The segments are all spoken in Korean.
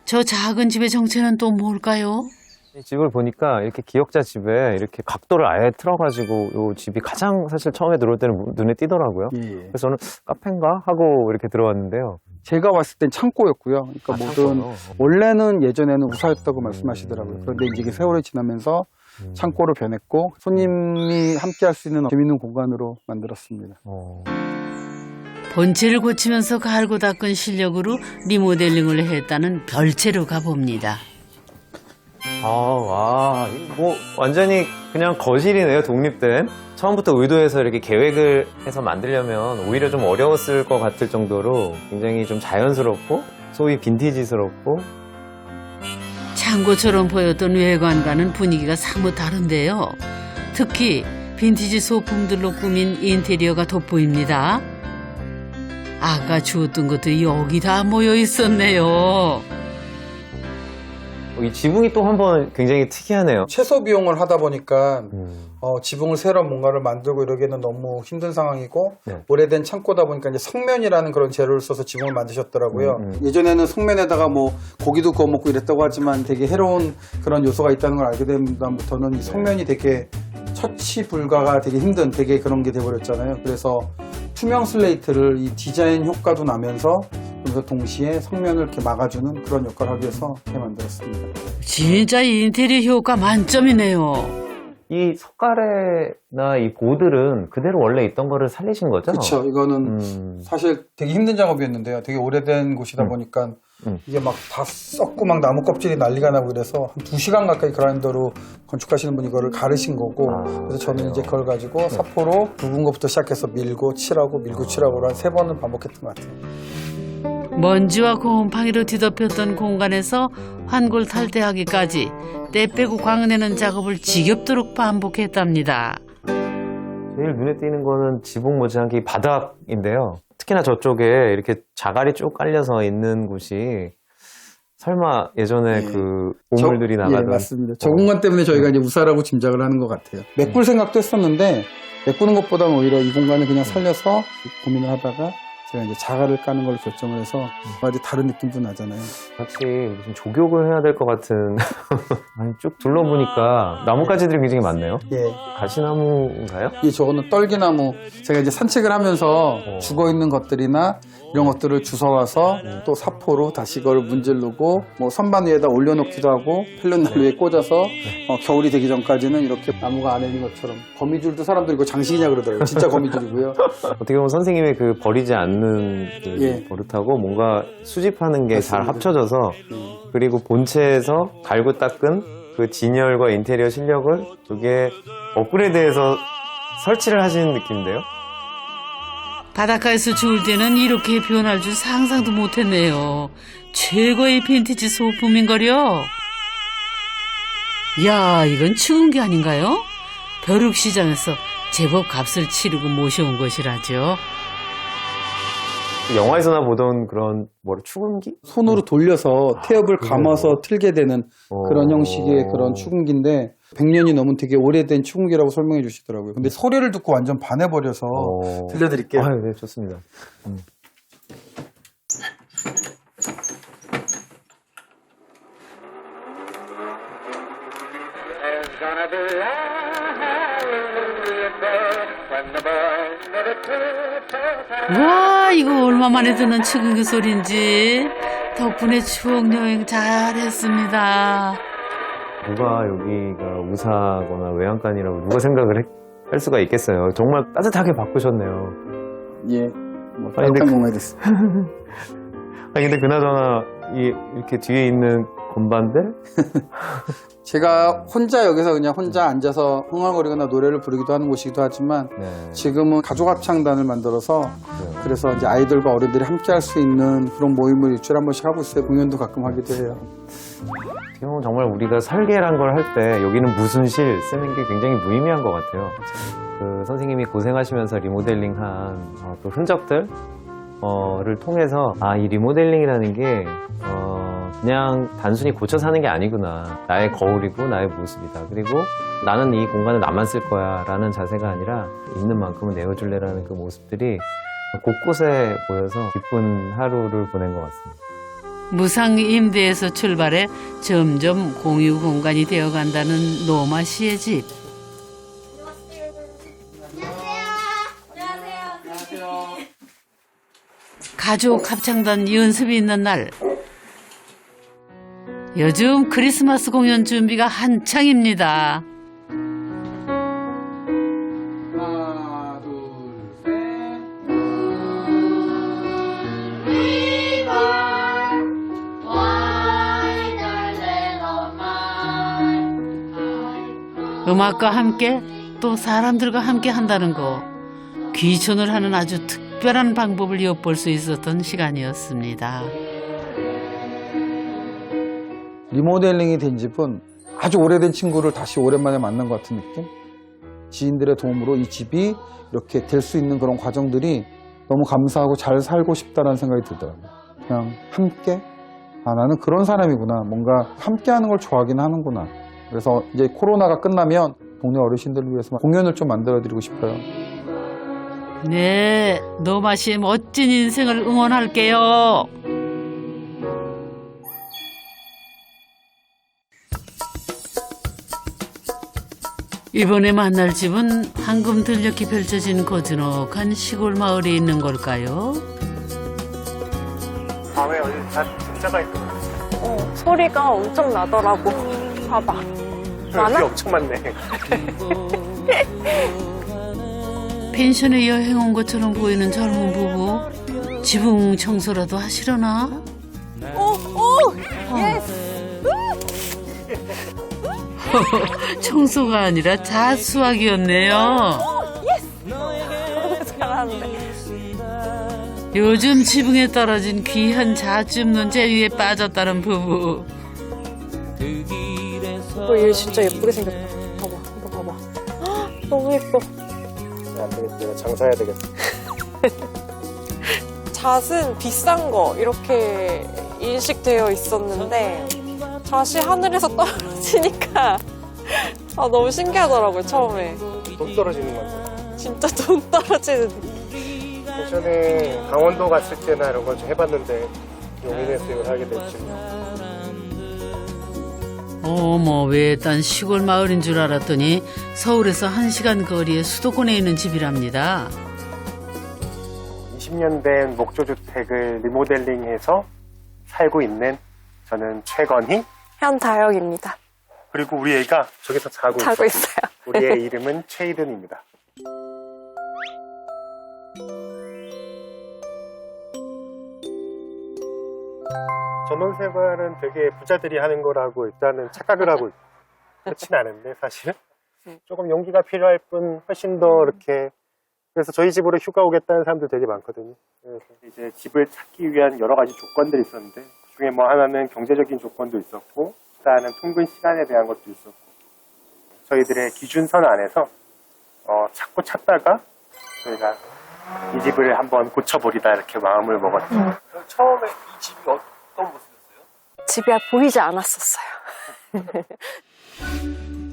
저 작은 집의 정체는 또 뭘까요? 이 집을 보니까 이렇게 기역자 집에 이렇게 각도를 아예 틀어가지고 이 집이 가장 사실 처음에 들어올 때는 눈에 띄더라고요. 예. 그래서 저는 카페인가 하고 이렇게 들어왔는데요. 제가 왔을 땐 창고였고요. 그러니까 모든 창고요? 원래는 예전에는 우사였다고 말씀하시더라고요. 그런데 이제 세월이 지나면서 창고로 변했고 손님이 함께 할 수 있는 재밌는 공간으로 만들었습니다. 본체를 고치면서 갈고 닦은 실력으로 리모델링을 했다는 별채로 가봅니다. 와, 뭐 완전히 그냥 거실이네요. 독립된. 처음부터 의도해서 이렇게 계획을 해서 만들려면 오히려 좀 어려웠을 것 같을 정도로 굉장히 좀 자연스럽고 소위 빈티지스럽고. 창고처럼 보였던 외관과는 분위기가 사뭇 다른데요. 특히 빈티지 소품들로 꾸민 인테리어가 돋보입니다. 아까 주웠던 것들이 여기 다 모여 있었네요. 이 지붕이 또 한번 굉장히 특이하네요. 최소 비용을 하다 보니까 지붕을 새로 뭔가를 만들고 이러기에는 너무 힘든 상황이고 네. 오래된 창고다 보니까 이제 성면이라는 그런 재료를 써서 지붕을 만드셨더라고요. 예전에는 성면에다가 뭐 고기도 구워 먹고 이랬다고 하지만 되게 해로운 그런 요소가 있다는 걸 알게 된 다음부터는 이 성면이 되게 처치 불가가 되게 힘든 되게 그런 게 돼버렸잖아요. 그래서 투명 슬레이트를 이 디자인 효과도 나면서 그래서 동시에 성면을 이렇게 막아주는 그런 역할을 하기 위해서 이렇게 만들었습니다. 진짜 인테리어 효과 만점이네요. 이 석가래나 이 보들은 그대로 원래 있던 거를 살리신 거죠? 그렇죠. 이거는 사실 되게 힘든 작업이었는데요. 되게 오래된 곳이다 보니까 이게 막 다 썩고 막 나무 껍질이 난리가 나고 이래서 한 2시간 가까이 그라인더로 건축하시는 분이 이거를 가르신 거고 그래서 저는 이제 그걸 가지고 사포로 굵은 것부터 시작해서 밀고 칠하고 밀고 칠하고 한 3번을 반복했던 것 같아요. 먼지와 곰팡이로 뒤덮였던 공간에서 환골 탈퇴하기까지 때 빼고 광내는 작업을 지겹도록 반복했답니다. 제일 눈에 띄는 거는 지붕 못지않게 이 바닥인데요. 특히나 저쪽에 이렇게 자갈이 쭉 깔려서 있는 곳이 설마 예전에 그 보물들이 나가던. 예, 맞습니다. 저 공간 때문에 저희가 이제 우사라고 짐작을 하는 것 같아요. 메꿀 생각도 했었는데 메꾸는 것보다는 오히려 이 공간을 그냥 살려서 고민을 하다가 제가 이제 자갈을 까는 걸로 결정을 해서 아주 다른 느낌도 나잖아요. 같이 무슨 조격을 해야 될 것 같은. 아니, 쭉 둘러보니까 나뭇가지들이 굉장히 많네요. 예. 가시나무인가요? 이 저거는 떨기나무. 제가 이제 산책을 하면서 죽어 있는 것들이나 이런 것들을 주워와서 또 사포로 다시 그걸 문지르고 뭐 선반 위에다 올려놓기도 하고 펠론난로에 꽂아서 겨울이 되기 전까지는 이렇게 나무가 안에 있는 것처럼 거미줄도 사람들이 이거 장식이냐 그러더라고요. 진짜 거미줄이고요. 어떻게 보면 선생님의 그 버리지 않는 그 예. 버릇하고 뭔가 수집하는 게 잘 맞습니다. 합쳐져서 그리고 본체에서 갈고 닦은 그 진열과 인테리어 실력을 저게 업그레이드해서 설치를 하시는 느낌인데요. 바닷가에서 주울 때는 이렇게 변할 줄 상상도 못했네요. 최고의 빈티지 소품인걸요. 야, 이건 추운 게 아닌가요? 벼룩시장에서 제법 값을 치르고 모셔온 것이라죠. 영화에서나 보던 그런 축음기? 손으로 돌려서 태엽을 감아서 틀게 되는 그런 형식의 그런 축음기인데 100년이 넘은 되게 오래된 축음기라고 설명해 주시더라고요. 근데 소리를 듣고 완전 반해버려서 들려드릴게요. 네, 좋습니다. 와, 이거 얼마만에 듣는 축음기 소리인지. 덕분에 추억여행 잘했습니다. 누가 여기가 우사거나 외양간이라고 누가 생각을 할 수가 있겠어요. 정말 따뜻하게 바꾸셨네요. 예, 뭐 아니, 근데 따뜻한 공간이 됐습니다. 아니 근데 그나저나 이렇게 뒤에 있는 건반들? 제가 혼자 여기서 그냥 혼자 앉아서 흥얼거리거나 노래를 부르기도 하는 곳이기도 하지만 지금은 가족 합창단을 만들어서 그래서 이제 아이들과 어른들이 함께 할 수 있는 그런 모임을 일주일에 한 번씩 하고 있어요. 공연도 가끔 하기도 해요. 어떻게 보면 정말 우리가 설계란 걸 할 때 여기는 무슨 실 쓰는 게 굉장히 무의미한 것 같아요. 그 선생님이 고생하시면서 리모델링한 그 흔적들 를 통해서 이 리모델링이라는 게 그냥 단순히 고쳐 사는 게 아니구나. 나의 거울이고 나의 모습이다. 그리고 나는 이 공간을 나만 쓸 거야 라는 자세가 아니라 있는 만큼은 내어줄래라는 그 모습들이 곳곳에 보여서 기쁜 하루를 보낸 것 같습니다. 무상 임대에서 출발해 점점 공유 공간이 되어간다는 노마 씨의 집. 가족 합창단 연습이 있는 날. 요즘 크리스마스 공연 준비가 한창입니다. 하나, 둘, 셋. 음악과 함께 또 사람들과 함께 한다는 거. 귀촌을 하는 아주 특별한 방법을 엿볼 수 있었던 시간이었습니다. 리모델링이 된 집은 아주 오래된 친구를 다시 오랜만에 만난 것 같은 느낌? 지인들의 도움으로 이 집이 이렇게 될 수 있는 그런 과정들이 너무 감사하고 잘 살고 싶다는 생각이 들더라고요. 그냥 함께? 아, 나는 그런 사람이구나. 뭔가 함께 하는 걸 좋아하긴 하는구나. 그래서 이제 코로나가 끝나면 동네 어르신들을 위해서 공연을 좀 만들어드리고 싶어요. 네, 노마 씨의 멋진 인생을 응원할게요. 이번에 만날 집은 황금 들녘이 펼쳐진 고즈넉한 시골 마을에 있는 걸까요? 밤에 어디 다 진짜가 있구나. 소리가 엄청 나더라고. 봐봐. 많아? 여기 엄청 많네. 펜션에 여행 온 것처럼 보이는 젊은 부부. 지붕 청소라도 하시려나? 예스! 청소가 아니라 자수하기였네요. 잘하는데. 요즘 지붕에 떨어진 귀한 자줍는 재위에 빠졌다는 부부. 얘 진짜 예쁘게 생겼다. 봐봐, 이거 봐봐. 헉, 너무 예뻐. 안 되겠다. 내가 장사해야 되겠어. 잣은 비싼 거 이렇게 인식되어 있었는데 잣이 하늘에서 떨어지니까 너무 신기하더라고요, 처음에. 돈 떨어지는 건데. 진짜 돈 떨어지는 느낌. 예전에 강원도 갔을 때나 이런 걸 좀 해봤는데 용인에서 이걸 하게 됐지. 어머, 왜 딴 시골 마을인 줄 알았더니 서울에서 1시간 거리의 수도권에 있는 집이랍니다. 20년 된 목조주택을 리모델링해서 살고 있는 저는 최건희. 현다영입니다. 그리고 우리 애가 저기서 자고 자고 있어요. 있어요. 우리의 이름은 최이든입니다. 전원생활은 되게 부자들이 하는 거라고 일단은 착각을 하고 있고 그렇진 않은데 사실은 조금 용기가 필요할 뿐 훨씬 더 이렇게 그래서 저희 집으로 휴가 오겠다는 사람들 되게 많거든요. 그래서 이제 집을 찾기 위한 여러 가지 조건들이 있었는데 그중에 뭐 하나는 경제적인 조건도 있었고 일단은 통근 시간에 대한 것도 있었고 저희들의 기준선 안에서 찾고 찾다가 저희가 이 집을 한번 고쳐버리다 이렇게 마음을 먹었어요. 처음에 이 집이 어떤 모습이었어요? 집이 보이지 않았었어요.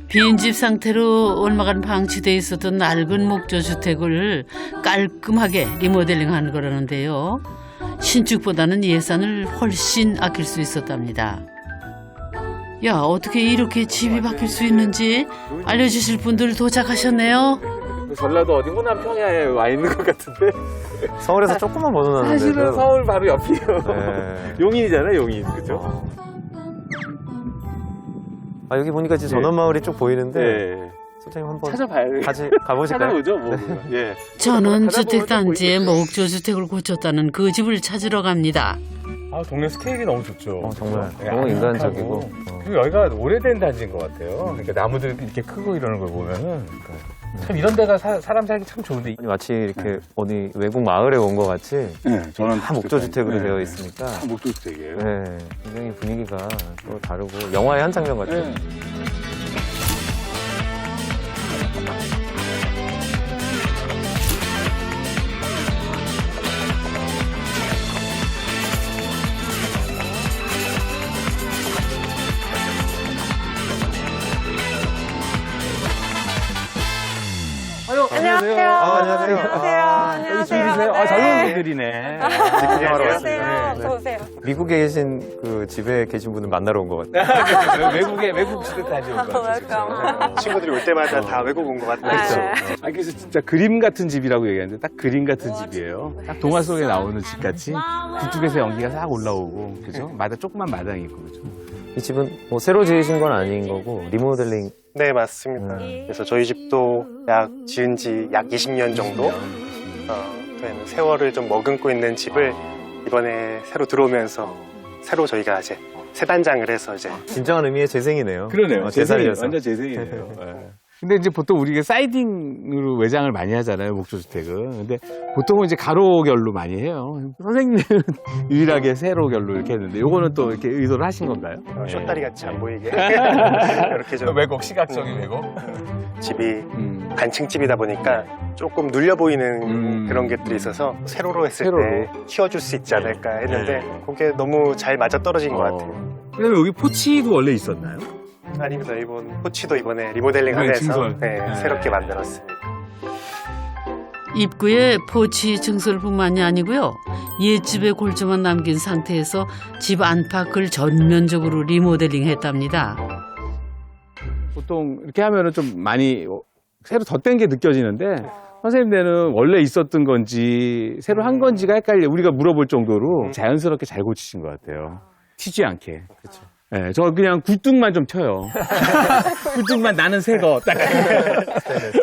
빈집 상태로 얼마간 방치돼 있었던 낡은 목조주택을 깔끔하게 리모델링한 거라는데요. 신축보다는 예산을 훨씬 아낄 수 있었답니다. 야, 어떻게 이렇게 집이 바뀔 수 있는지 알려주실 분들 도착하셨네요. 전라도 어디 호남 평야에 와 있는 것 같은데 서울에서 조금만 벗어나는데 사실은 서울 바로 옆이에요. 네. 용인이잖아요, 용인. 그죠? 아, 여기 보니까 지금 전원마을이 쭉 보이는데 네. 선생님 한번 찾아봐야 돼. 같이 가보실까요? 찾아보죠, 뭐. 예. 전원주택단지의 목조주택을 고쳤다는 그 집을 찾으러 갑니다. 아, 동네 스케일이 너무 좋죠. 정말 네, 너무 인간적이고 아늑하고. 그리고 여기가 오래된 단지인 것 같아요. 그러니까 나무들이 이렇게 크고 이러는 걸 보면은. 그러니까 참 이런 데가 사람 살기 참 좋은데. 마치 이렇게 어디 외국 마을에 온 것 같이 네, 저는 다 목조주택으로 되어 있으니까 다 목조주택이에요. 네, 굉장히 분위기가 또 다르고 영화의 한 장면 같아요. 네. 안녕하세요. 안녕하세요. 안녕하세요. 안녕하세요. 오세요. 아, 젊은 분들이네. 구경하러 안녕하세요. 왔습니다. 어서 오세요. 미국에 계신 그 집에 계신 분을 만나러 온 것 같아요. 외국 시대까지 온 거 같아요. 친구들이 올 때마다 다 외국 온 것 같아요. 아, 그래서 진짜 그림 같은 집이라고 얘기하는데 딱 그림 같은 집이에요. 딱 동화 속에 나오는 집 같이 북쪽에서 연기가 싹 올라오고, 그죠? 조그만 마당이 있고, 그죠? 이 집은 뭐 새로 지으신 건 아닌 거고 리모델링. 네, 맞습니다. 그래서 저희 집도 지은 지 약 20년 정도 된 세월을 좀 머금고 있는 집을 이번에 새로 들어오면서 새로 저희가 이제 새 단장을 해서 이제 진정한 의미의 재생이네요. 그러네요. 재살려서. 완전 재생이네요. 근데 이제 보통 우리가 사이딩으로 외장을 많이 하잖아요, 목조주택은. 근데 보통은 이제 가로결로 많이 해요. 선생님은 유일하게 세로결로 이렇게 했는데, 요거는 또 이렇게 의도를 하신 건가요? 쇼다리 같이 안 보이게 이렇게 좀 왜곡, 시각적인 왜곡? 집이 단층집이다 보니까 조금 눌려 보이는 그런 것들이 있어서 세로로 했을 때 키워줄 수 있지 않을까 했는데 그게 너무 잘 맞아 떨어진 것 같아요. 그다음에 여기 포치도 원래 있었나요? 아닙니다. 이번 포치도 이번에 리모델링 이번에 하면서 증설. 새롭게 만들었습니다. 입구에 포치 증설뿐만이 아니고요. 옛집의 골조만 남긴 상태에서 집 안팎을 전면적으로 리모델링했답니다. 보통 이렇게 하면은 좀 많이 새로 덧댄 게 느껴지는데, 선생님들은 원래 있었던 건지 새로 한 건지가 헷갈려. 우리가 물어볼 정도로 자연스럽게 잘 고치신 것 같아요. 튀지 않게. 그렇죠. 네, 저 그냥 굴뚝만 좀 튀어요. 굴뚝만 나는 새 거. 딱.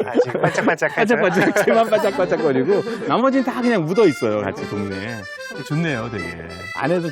아직 반짝반짝하죠. 반짝반짝, 쟤만 반짝반짝거리고, 나머지는 다 그냥 묻어 있어요, 같이 동네에. 좋네요, 되게. 안에도